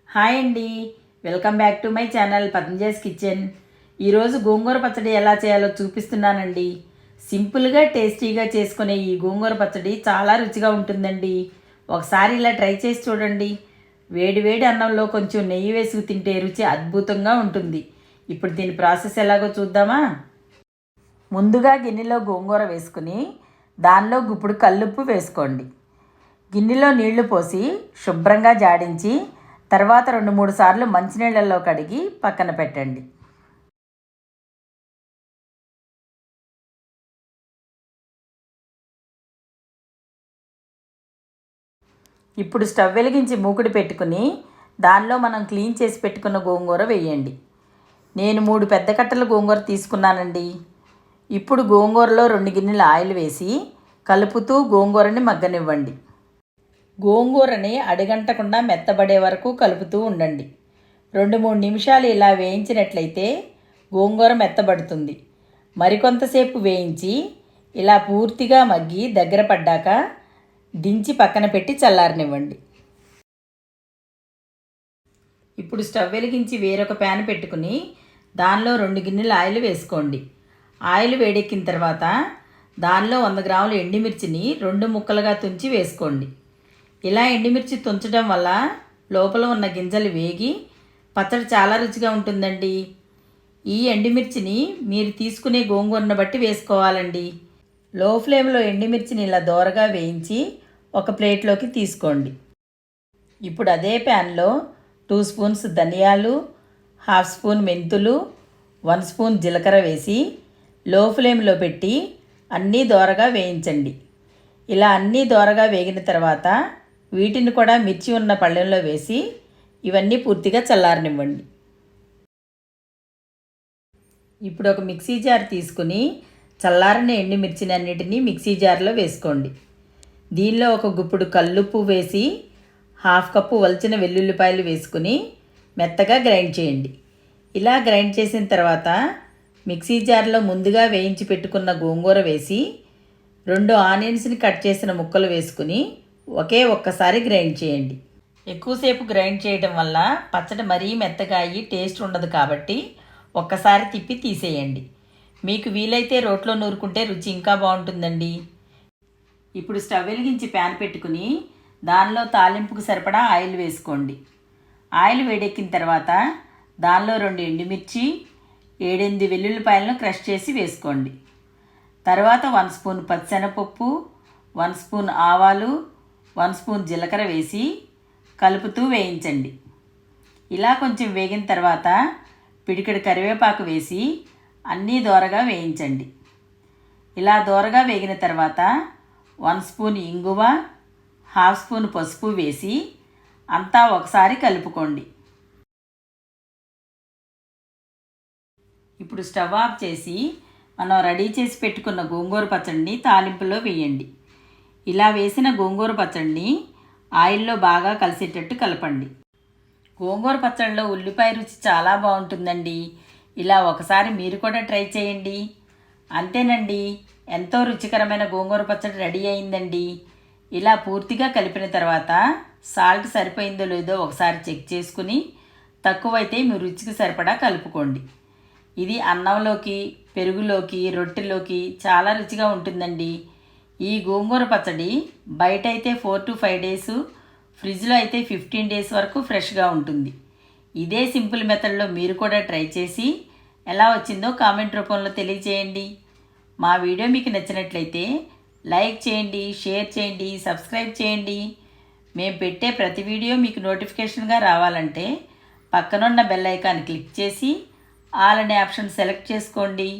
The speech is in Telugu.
హాయ్ అండి, welcome back to my channel Patanjali's kitchen. ఈరోజు గోంగూర పచ్చడి ఎలా చేయాలో చూపిస్తున్నానండి. సింపుల్గా టేస్టీగా చేసుకునే ఈ గోంగూర పచ్చడి చాలా రుచిగా ఉంటుందండి. ఒకసారి ఇలా ట్రై చేసి చూడండి. వేడి వేడి అన్నంలో కొంచెం నెయ్యి వేసుకు తింటే రుచి అద్భుతంగా ఉంటుంది. ఇప్పుడు దీని ప్రాసెస్ ఎలాగో చూద్దామా. ముందుగా గిన్నెలో గోంగూర వేసుకుని దానిలో గుప్పుడు కల్లుప్పు వేసుకోండి. గిన్నెలో నీళ్లు పోసి శుభ్రంగా జాడించి తర్వాత 2-3 సార్లు మంచినీళ్ళల్లో కడిగి పక్కన పెట్టండి. ఇప్పుడు స్టవ్ వెలిగించి మూకుడు పెట్టుకుని దానిలో మనం క్లీన్ చేసి పెట్టుకున్న గోంగూర వేయండి. నేను 3 పెద్ద కట్టల గోంగూర తీసుకున్నానండి. ఇప్పుడు గోంగూరలో 2 గిన్నెల ఆయిల్ వేసి కలుపుతూ గోంగూరని మగ్గనివ్వండి. గోంగూరని అడుగంటకుండా మెత్తబడే వరకు కలుపుతూ ఉండండి. 2-3 నిమిషాలు ఇలా వేయించినట్లయితే గోంగూర మెత్తబడుతుంది. మరికొంతసేపు వేయించి ఇలా పూర్తిగా మగ్గి దగ్గర పడ్డాక దించి పక్కన పెట్టి చల్లారనివ్వండి. ఇప్పుడు స్టవ్ వెలిగించి వేరొక ప్యాన్ పెట్టుకుని దానిలో 2 గిన్నెల ఆయిల్ వేసుకోండి. ఆయిల్ వేడెక్కిన తర్వాత దానిలో 100 గ్రాముల ఎండుమిర్చిని 2 ముక్కలుగా తుంచి వేసుకోండి. ఇలా ఎండుమిర్చి తుంచడం వల్ల లోపల ఉన్న గింజలు వేగి పచ్చడి చాలా రుచిగా ఉంటుందండి. ఈ ఎండుమిర్చిని మీరు తీసుకునే గోంగూరను బట్టి వేసుకోవాలండి. లో ఫ్లేమ్లో ఎండుమిర్చిని ఇలా దోరగా వేయించి ఒక ప్లేట్లోకి తీసుకోండి. ఇప్పుడు అదే ప్యాన్లో 2 స్పూన్స్ ధనియాలు, 1/2 స్పూన్ మెంతులు, 1 స్పూన్ జీలకర్ర వేసి లో ఫ్లేమ్లో పెట్టి అన్నీ దోరగా వేయించండి. ఇలా అన్నీ దోరగా వేగిన తర్వాత వీటిని కూడా మిర్చి ఉన్న పళ్ళెంలో వేసి ఇవన్నీ పూర్తిగా చల్లారనివ్వండి. ఇప్పుడు ఒక మిక్సీ జార్ తీసుకుని చల్లారని ఎండుమిర్చిని అన్నిటినీ మిక్సీ జార్లో వేసుకోండి. దీనిలో ఒక గుప్పుడు కల్లుప్పు వేసి 1/2 కప్పు వలిచిన వెల్లుల్లిపాయలు వేసుకుని మెత్తగా గ్రైండ్ చేయండి. ఇలా గ్రైండ్ చేసిన తర్వాత మిక్సీ జార్లో ముందుగా వేయించి పెట్టుకున్న గోంగూర వేసి 2 ఆనియన్స్ని కట్ చేసిన ముక్కలు వేసుకుని ఒక్కసారి గ్రైండ్ చేయండి. ఎక్కువసేపు గ్రైండ్ చేయడం వల్ల పచ్చడి మరీ మెత్తగా అయ్యి టేస్ట్ ఉండదు కాబట్టి ఒక్కసారి తిప్పి తీసేయండి. మీకు వీలైతే రోట్లో నూరుకుంటే రుచి ఇంకా బాగుంటుందండి. ఇప్పుడు స్టవ్ వెలిగించి ప్యాన్ పెట్టుకుని దానిలో తాలింపుకు సరిపడా ఆయిల్ వేసుకోండి. ఆయిల్ వేడెక్కిన తర్వాత దానిలో 2 ఎండుమిర్చి, 7-8 వెల్లుల్లిపాయలను క్రష్ చేసి వేసుకోండి. తర్వాత 1 స్పూన్ పచ్చిశనగపప్పు, 1 స్పూన్ ఆవాలు, 1 స్పూన్ జీలకర్ర వేసి కలుపుతూ వేయించండి. ఇలా కొంచెం వేగిన తర్వాత పిడికెడు కరివేపాకు వేసి అన్నీ దోరగా వేయించండి. ఇలా దోరగా వేగిన తర్వాత 1 స్పూన్ ఇంగువ, 1/2 స్పూన్ పసుపు వేసి అంతా ఒకసారి కలుపుకోండి. ఇప్పుడు స్టవ్ ఆఫ్ చేసి మనం రెడీ చేసి పెట్టుకున్న గోంగూర పచ్చడిని తాలింపులో వేయండి. ఇలా వేసిన గోంగూర పచ్చడిని ఆయిల్లో బాగా కలిసేటట్టు కలపండి. గోంగూర పచ్చడిలో ఉల్లిపాయ రుచి చాలా బాగుంటుందండి. ఇలా ఒకసారి మీరు కూడా ట్రై చేయండి. అంతేనండి, ఎంతో రుచికరమైన గోంగూర పచ్చడి రెడీ అయిందండి. ఇలా పూర్తిగా కలిపిన తర్వాత సాల్ట్ సరిపోయిందో లేదో ఒకసారి చెక్ చేసుకుని తక్కువైతే మీ రుచికి సరిపడా కలుపుకోండి. ఇది అన్నంలోకి, పెరుగులోకి, రొట్టెలోకి చాలా రుచిగా ఉంటుందండి. ఈ గోంగూర పచ్చడి బయట అయితే 4 to 5 డేస్, ఫ్రిడ్జ్లో అయితే 15 డేస్ వరకు ఫ్రెష్గా ఉంటుంది. ఇదే సింపుల్ మెథడ్లో మీరు కూడా ట్రై చేసి ఎలా వచ్చిందో కామెంట్ రూపంలో తెలియజేయండి. మా వీడియో మీకు నచ్చినట్లయితే లైక్ చేయండి, షేర్ చేయండి, సబ్స్క్రైబ్ చేయండి. మేము పెట్టే ప్రతి వీడియో మీకు నోటిఫికేషన్గా రావాలంటే పక్కనున్న బెల్ ఐకాన్ క్లిక్ చేసి ఆల్ అనే ఆప్షన్ సెలెక్ట్ చేసుకోండి.